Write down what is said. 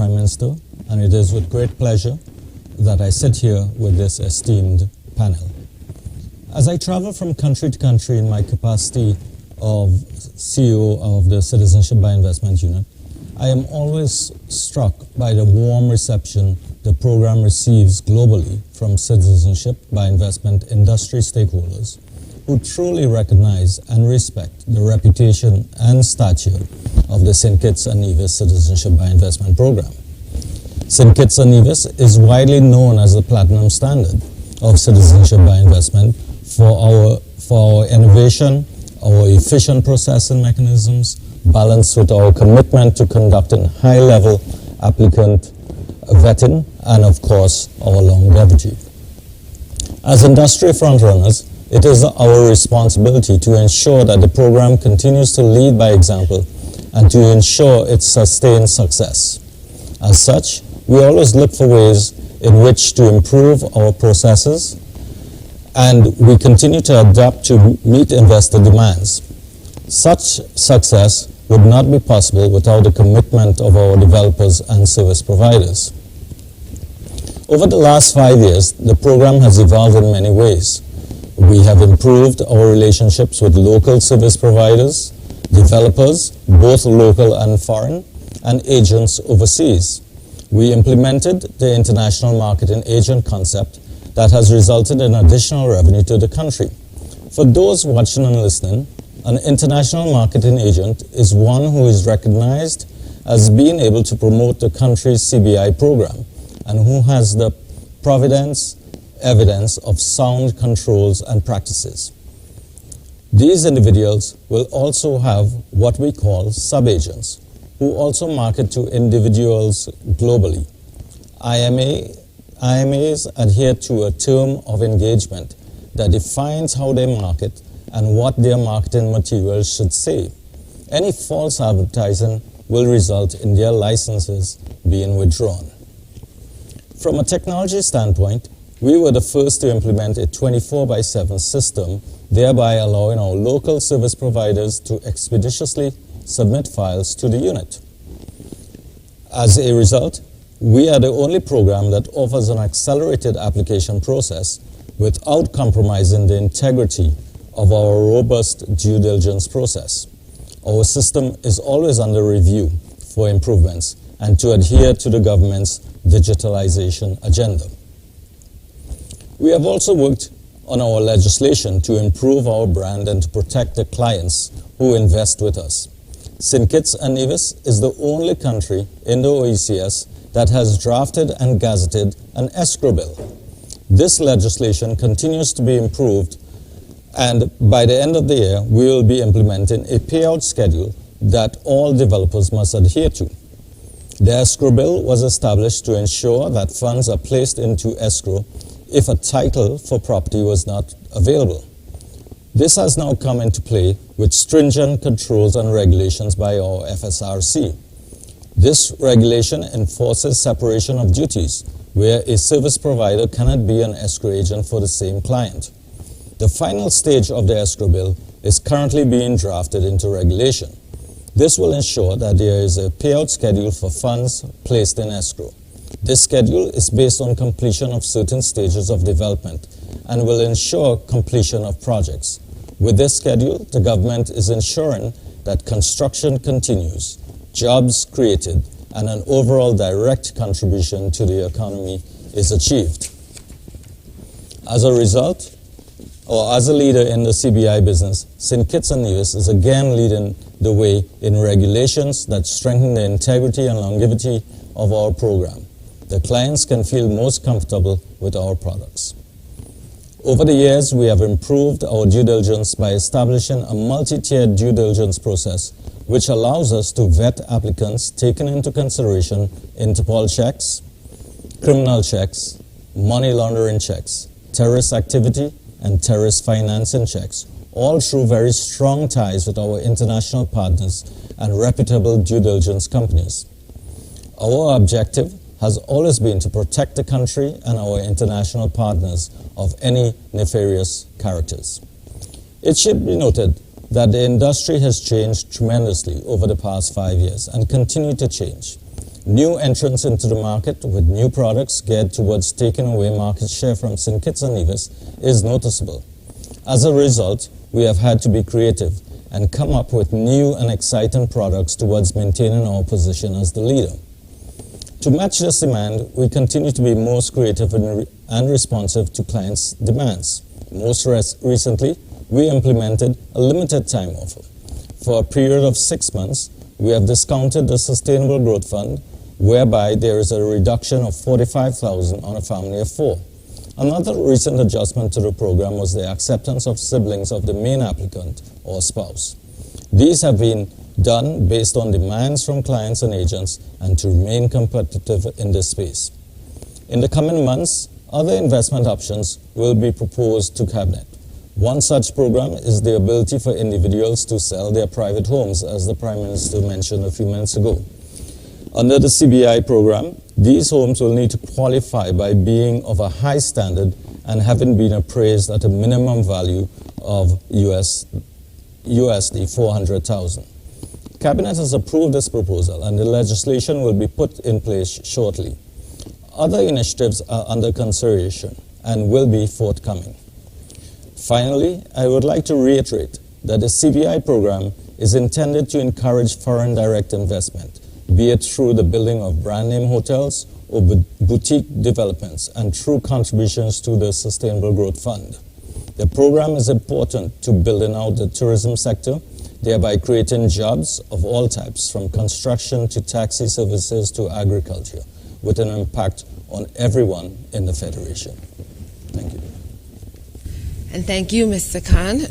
Prime Minister, and it is with great pleasure that I sit here with this esteemed panel. As I travel from country to country in my capacity of CEO of the Citizenship by Investment Unit, I am always struck by the warm reception the program receives globally from Citizenship by Investment industry stakeholders who truly recognize and respect the reputation and stature of the St. Kitts and Nevis Citizenship by Investment program. St. Kitts and Nevis is widely known as the platinum standard of Citizenship by Investment for our innovation, our efficient processing mechanisms, balanced with our commitment to conducting high-level applicant vetting, and of course, our longevity. As industry frontrunners, it is our responsibility to ensure that the program continues to lead by example and to ensure its sustained success. As such, we always look for ways in which to improve our processes, and we continue to adapt to meet investor demands. Such success would not be possible without the commitment of our developers and service providers. Over the last 5 years, the program has evolved in many ways. We have improved our relationships with local service providers, developers, both local and foreign, and agents overseas. We implemented the international marketing agent concept that has resulted in additional revenue to the country. For those watching and listening, an international marketing agent is one who is recognized as being able to promote the country's CBI program and who has the evidence of sound controls and practices. These individuals will also have what we call sub-agents, who also market to individuals globally. IMAs adhere to a term of engagement that defines how they market and what their marketing materials should say. Any false advertising will result in their licenses being withdrawn. From a technology standpoint, we were the first to implement a 24/7 system, thereby allowing our local service providers to expeditiously submit files to the unit. As a result, we are the only program that offers an accelerated application process without compromising the integrity of our robust due diligence process. Our system is always under review for improvements and to adhere to the government's digitalization agenda. We have also worked on our legislation to improve our brand and to protect the clients who invest with us. St. Kitts and Nevis is the only country in the OECS that has drafted and gazetted an escrow bill. This legislation continues to be improved, and by the end of the year, we will be implementing a payout schedule that all developers must adhere to. The escrow bill was established to ensure that funds are placed into escrow if a title for property was not available. This has now come into play with stringent controls and regulations by our FSRC. This regulation enforces separation of duties, where a service provider cannot be an escrow agent for the same client. The final stage of the escrow bill is currently being drafted into regulation. This will ensure that there is a payout schedule for funds placed in escrow. This schedule is based on completion of certain stages of development and will ensure completion of projects. With this schedule, the government is ensuring that construction continues, jobs created, and an overall direct contribution to the economy is achieved. As a result, or as a leader in the CBI business, St. Kitts and Nevis is again leading the way in regulations that strengthen the integrity and longevity of our program. The clients can feel most comfortable with our products. Over the years, we have improved our due diligence by establishing a multi-tiered due diligence process which allows us to vet applicants taking into consideration Interpol checks, criminal checks, money laundering checks, terrorist activity, and terrorist financing checks, all through very strong ties with our international partners and reputable due diligence companies. Our objective has always been to protect the country and our international partners of any nefarious characters. It should be noted that the industry has changed tremendously over the past 5 years and continue to change. New entrants into the market with new products geared towards taking away market share from St. Kitts and Nevis is noticeable. As a result, we have had to be creative and come up with new and exciting products towards maintaining our position as the leader. To match this demand, we continue to be most creative and responsive to clients' demands. Most recently, we implemented a limited time offer. For a period of 6 months, we have discounted the Sustainable Growth Fund, whereby there is a reduction of $45,000 on a family of 4. Another recent adjustment to the program was the acceptance of siblings of the main applicant or spouse. These have been done based on demands from clients and agents and to remain competitive in this space. In the coming months, other investment options will be proposed to Cabinet. One such program is the ability for individuals to sell their private homes, as the Prime Minister mentioned a few minutes ago. Under the CBI program, these homes will need to qualify by being of a high standard and having been appraised at a minimum value of USD 400,000. Cabinet has approved this proposal and the legislation will be put in place shortly. Other initiatives are under consideration and will be forthcoming. Finally, I would like to reiterate that the CBI program is intended to encourage foreign direct investment, be it through the building of brand name hotels or boutique developments and through contributions to the Sustainable Growth Fund. The program is important to building out the tourism sector, thereby creating jobs of all types, from construction to taxi services to agriculture, with an impact on everyone in the Federation. Thank you. And thank you, Mr. Khan.